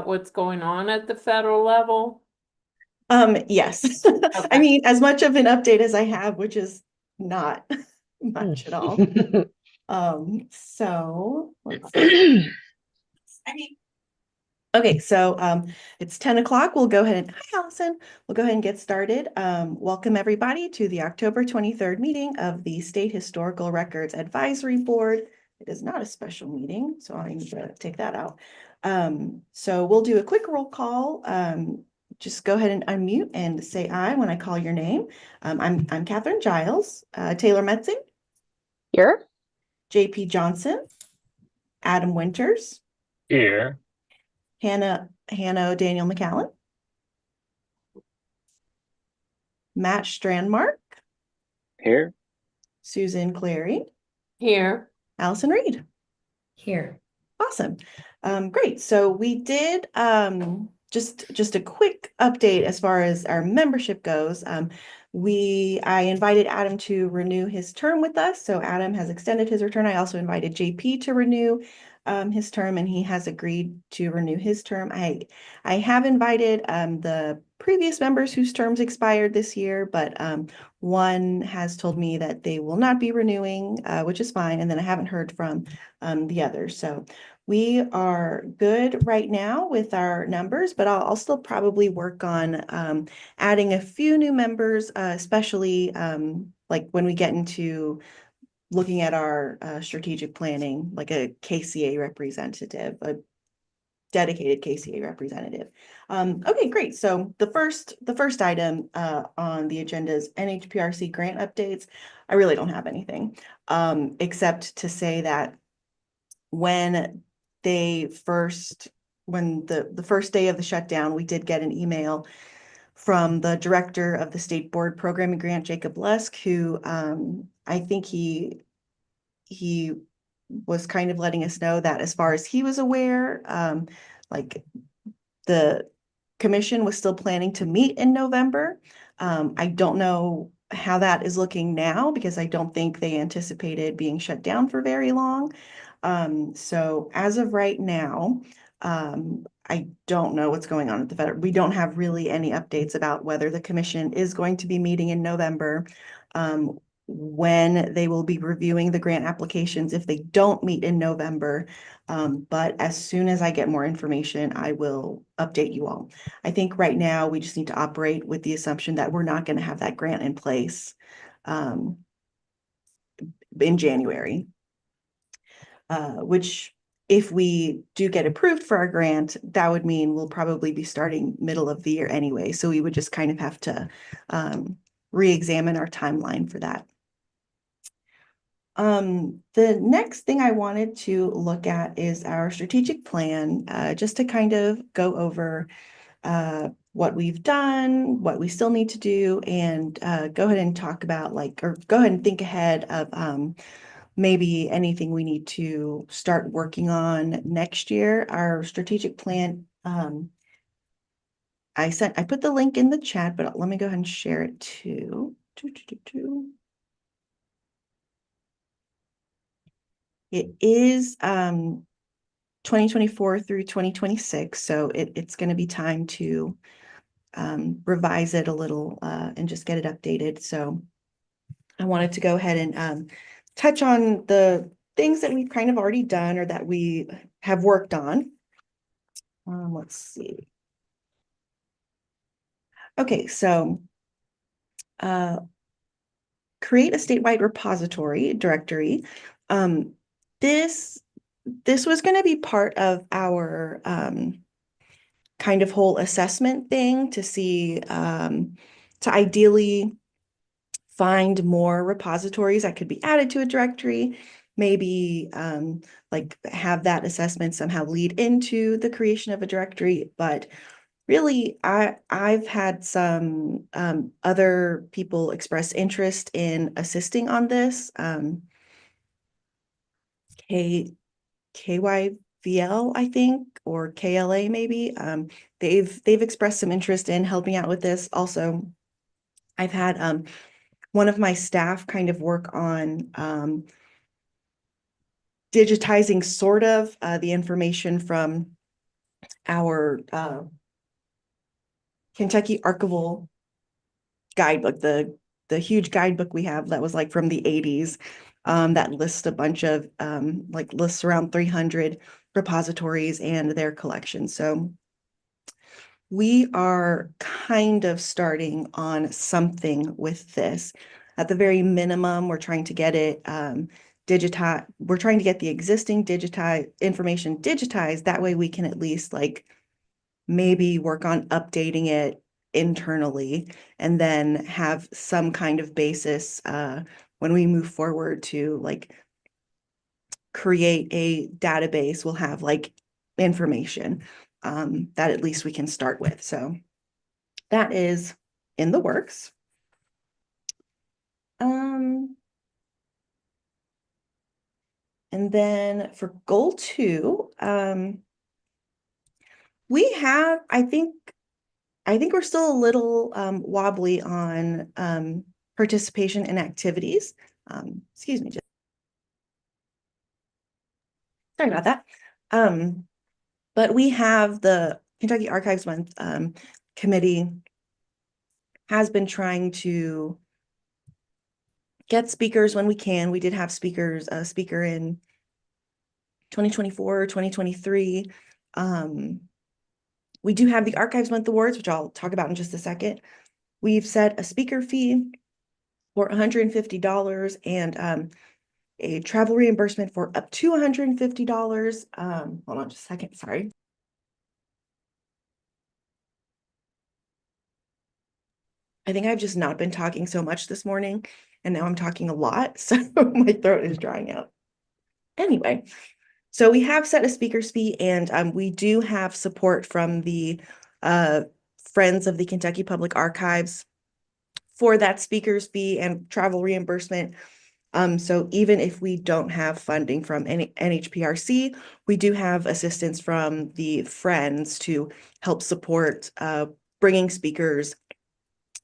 what's going on at the federal level? Yes. I Okay. mean, as much of an update as I have, which is not much at all. So let's Okay, so it's 10 o'clock. We'll go ahead and, hi, Allison. We'll go ahead and get started. Welcome everybody to the October 23rd meeting of the State Historical Records Advisory Board. It is not a special meeting, so I need to take that out. So we'll do a quick roll call. Just go ahead and unmute and say aye when I call your name. I'm Catherine Giles, Taylor Metzing, Here. JP Johnson, Adam Winters, Here. Hannah Daniel McCallan, Matt Strandmark, Here. Susan Clary, Here. Allison Reed. Here. Awesome. Great. So we did just a quick update as far as our membership goes. I invited Adam to renew his term with us. So Adam has extended his return. I also invited JP to renew his term, and he has agreed to renew his term. I have invited the previous members whose terms expired this year, but one has told me that they will not be renewing, which is fine. And then I haven't heard from the others. So we are good right now with our numbers, but I'll still probably work on adding a few new members, especially like when we get into looking at our strategic planning, like a KCA representative, a dedicated KCA representative. Okay, great. So the first item on the agenda is NHPRC grant updates. I really don't have anything except to say that when the first day of the shutdown, we did get an email from the director of the State Board Programming Grant, Jacob Lusk, who I think he was kind of letting us know that as far as he was aware, like the commission was still planning to meet in November. I don't know how that is looking now because I don't think they anticipated being shut down for very long. So as of right now, I don't know what's going on at the federal. We don't have really any updates about whether the commission is going to be meeting in November, when they will be reviewing the grant applications if they don't meet in November. But as soon as I get more information, I will update you all. I think right now we just need to operate with the assumption that we're not going to have that grant in place in January. Which if we do get approved for our grant, that would mean we'll probably be starting middle of the year anyway. So we would just kind of have to re-examine our timeline for that. The next thing I wanted to look at is our strategic plan, just to kind of go over what we've done, what we still need to do, and go ahead and talk about or go ahead and think ahead of maybe anything we need to start working on next year. Our strategic plan, I put the link in the chat, but let me go ahead and share it too. It is 2024 through 2026, so it's going to be time to revise it a little and just get it updated. So I wanted to go ahead and touch on the things that we've kind of already done or that we have worked on. Let's see. Okay, so create a statewide repository directory. This was going to be part of our kind of whole assessment thing to see to ideally find more repositories that could be added to a directory, maybe like have that assessment somehow lead into the creation of a directory. But really, I've had some other people express interest in assisting on this. KYVL, I think, or KLA maybe. They've expressed some interest in helping out with this. Also, I've had one of my staff kind of work on digitizing sort of the information from our Kentucky Archival guidebook, the huge guidebook we have that was like from the 80s, that lists a bunch of like lists around 300 repositories and their collections. So we are kind of starting on something with this. At the very minimum, we're trying to get it digitized. We're trying to get the existing information digitized. That way we can at least like maybe work on updating it internally and then have some kind of basis when we move forward to like create a database. We'll have like information that at least we can start with. So that is in the works. And then for goal 2, we have, I think we're still a little wobbly on participation in activities. Excuse me, sorry about that. But we have the Kentucky Archives Month committee has been trying to get speakers when we can. We did have a speaker in 2024, 2023. We do have the Archives Month Awards, which I'll talk about in just a second. We've set a speaker fee for $150 and a travel reimbursement for up to $150. Hold on just a second, sorry. I think I've just not been talking so much this morning, and now I'm talking a lot, so my throat is drying out. Anyway, so we have set a speaker's fee, and we do have support from the Friends of the Kentucky Public Archives for that speaker's fee and travel reimbursement. So even if we don't have funding from NHPRC, we do have assistance from the Friends to help support bringing speakers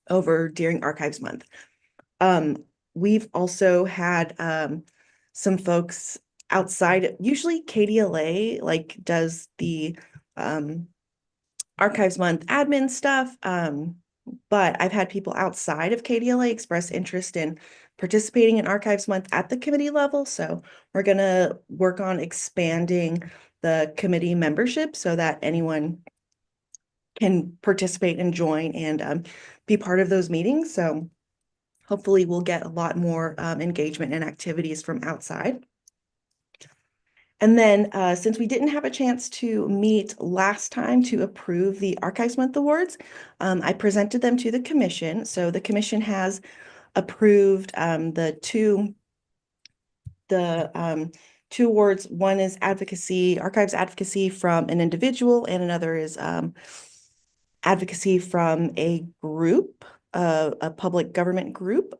over during Archives Month. We've also had some folks outside, usually KDLA like does the Archives Month admin stuff, but I've had people outside of KDLA express interest in participating in Archives Month at the committee level. So we're going to work on expanding the committee membership so that anyone can participate and join and be part of those meetings. So hopefully we'll get a lot more engagement and activities from outside. And then since we didn't have a chance to meet last time to approve the Archives Month Awards, I presented them to the commission. So the commission has approved the two awards. One is archives advocacy from an individual, and another is advocacy from a group, a public government group.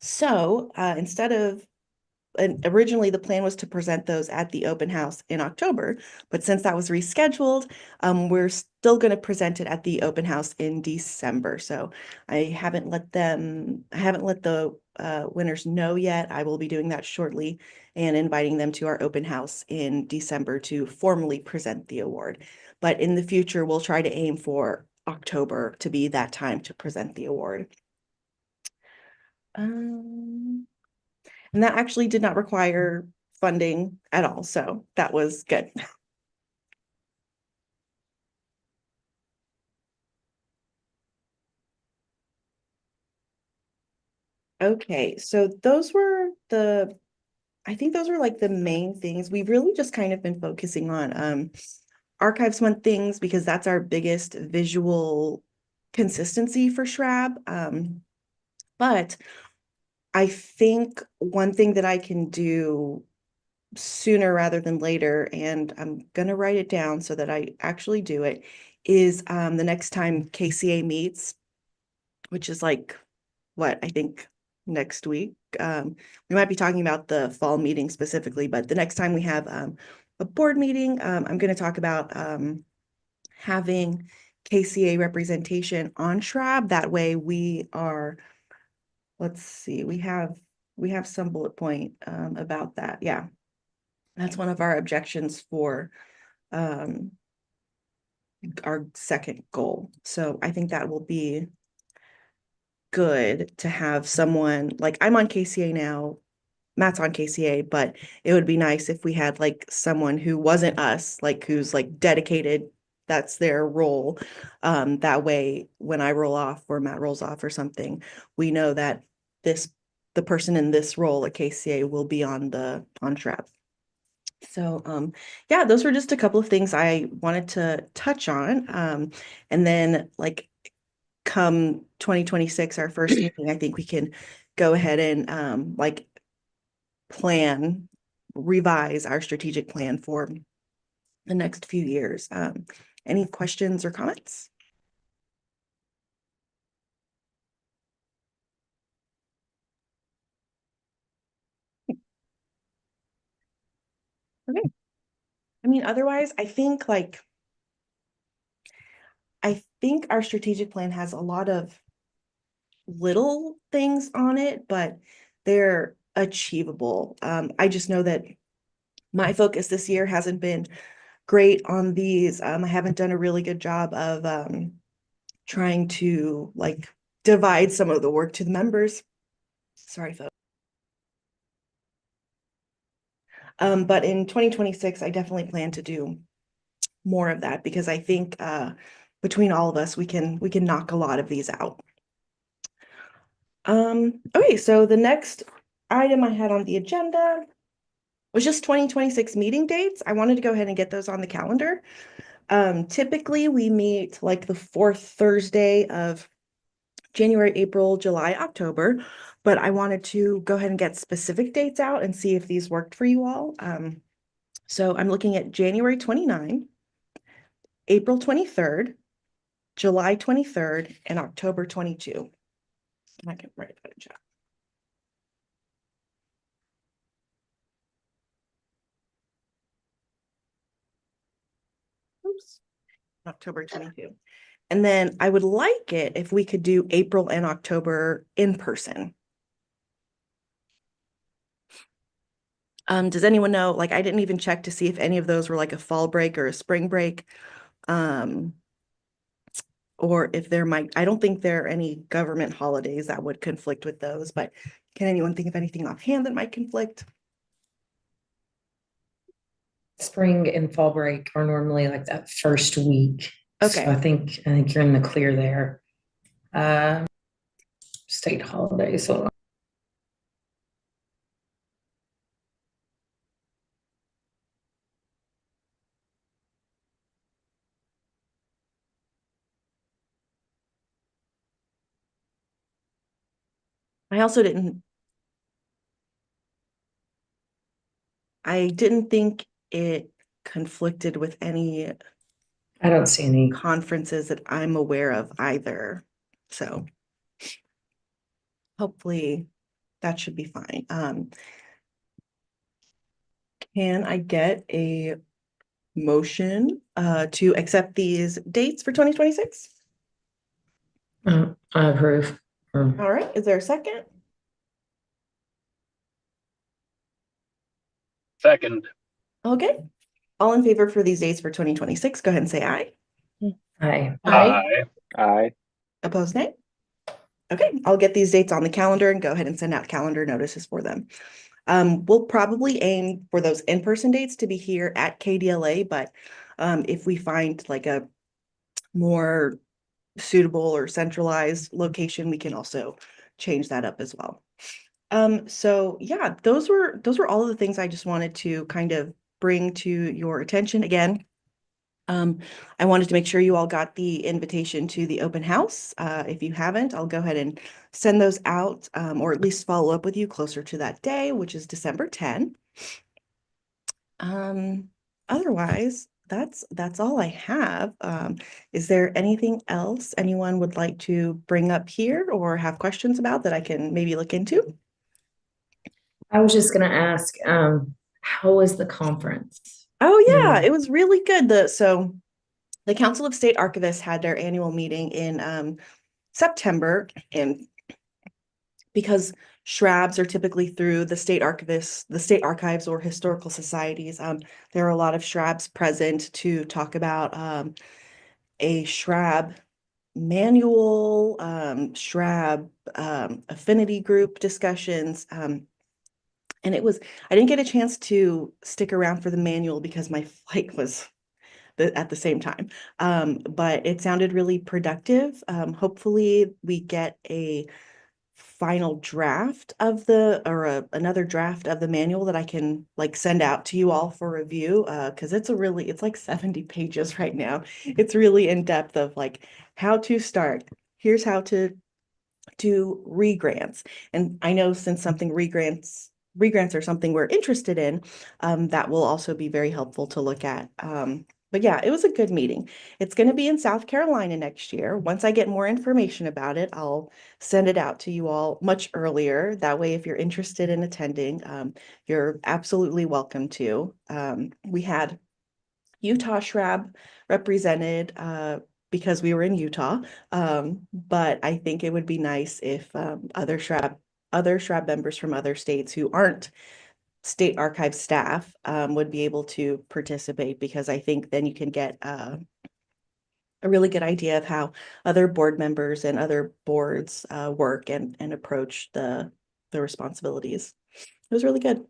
So instead of, originally the plan was to present those at the open house in October, but since that was rescheduled, we're still going to present it at the open house in December. So I haven't let the winners know yet. I will be doing that shortly and inviting them to our open house in December to formally present the award. But in the future, we'll try to aim for October to be that time to present the award. And that actually did not require funding at all, so that was good. Okay, so I think those were like the main things. We've really just kind of been focusing on Archives Month things because that's our biggest visual consistency for SHRAB. But I think one thing that I can do sooner rather than later, and I'm gonna write it down so that I actually do it, is the next time KCA meets, which is like what I think next week. We might be talking about the fall meeting specifically, but the next time we have a board meeting, I'm going to talk about having KCA representation on SHRAB. That way we are, let's see, we have some bullet point about that. Yeah, that's one of our objections for our second goal. So I think that will be good to have someone, like I'm on KCA now, Matt's on KCA, but it would be nice if we had like someone who wasn't us, like who's like dedicated, that's their role. That way, when I roll off or Matt rolls off or something, we know that the person in this role at KCA will be on SHRAB. So yeah, those were just a couple of things I wanted to touch on. And then like come 2026, our first meeting, I think we can go ahead and like revise our strategic plan for the next few years. Any questions or comments? Okay. I mean, otherwise, I think our strategic plan has a lot of little things on it, but they're achievable. I just know that my focus this year hasn't been great on these. I haven't done a really good job of trying to like divide some of the work to the members. Sorry, folks. But in 2026, I definitely plan to do more of that because I think between all of us, we can knock a lot of these out. Okay, so the next item I had on the agenda was just 2026 meeting dates. I wanted to go ahead and get those on the calendar. Typically we meet like the fourth Thursday of January, April, July, October, but I wanted to go ahead and get specific dates out and see if these worked for you all. So I'm looking at January 29, April 23rd, July 23rd, and October 22. I can write that in chat. Oops. October 22. And then I would like it if we could do April and October in person. Does anyone know, like I didn't even check to see if any of those were like a fall break or a spring break. Or if there might, I don't think there are any government holidays that would conflict with those, but can anyone think of anything offhand that might conflict? Spring and fall break are normally like that first week. Okay. So I think you're in the clear there. State holidays. So I didn't think it conflicted with any I don't see any. conferences that I'm aware of either. So hopefully that should be fine. Can I get a motion to accept these dates for 2026? I approve. All right, is there a second? Second. Okay, all in favor for these dates for 2026, go ahead and say aye. Aye. Aye. Aye. Opposed, nay? Okay, I'll get these dates on the calendar and go ahead and send out calendar notices for them. We'll probably aim for those in-person dates to be here at KDLA, but if we find like a more suitable or centralized location, we can also change that up as well. So yeah, those were all of the things I just wanted to kind of bring to your attention again. I wanted to make sure you all got the invitation to the open house. If you haven't, I'll go ahead and send those out, or at least follow up with you closer to that day, which is December 10. Otherwise, that's all I have. Is there anything else anyone would like to bring up here or have questions about that I can maybe look into? I was just going to ask, how was the conference? Oh yeah, it was really good. So the Council of State Archivists had their annual meeting in September, and because SHRABs are typically through the state archivists, the state archives or historical societies, there are a lot of SHRABs present to talk about a SHRAB manual, SHRAB affinity group discussions. And I didn't get a chance to stick around for the manual because my flight was at the same time. But it sounded really productive. Hopefully we get a final draft of another draft of the manual that I can like send out to you all for review. Because it's like 70 pages right now. It's really in depth of like how to start. Here's how to do regrants. And I know since regrants are something we're interested in, that will also be very helpful to look at. But yeah, it was a good meeting. It's going to be in South Carolina next year. Once I get more information about it, I'll send it out to you all much earlier. That way, if you're interested in attending, you're absolutely welcome to. We had Utah SHRAB represented because we were in Utah. But I think it would be nice if other SHRAB members from other states who aren't state archive staff would be able to participate, because I think then you can get a really good idea of how other board members and other boards work and approach the responsibilities. It was really good.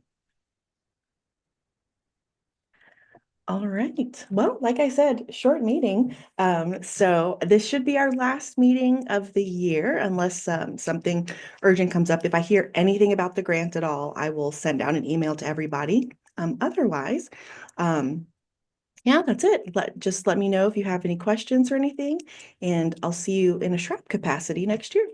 All right. Well, like I said, short meeting. So this should be our last meeting of the year, unless something urgent comes up. If I hear anything about the grant at all, I will send out an email to everybody. Otherwise, yeah, that's it. Just let me know if you have any questions or anything, and I'll see you in a SHRAB capacity next year.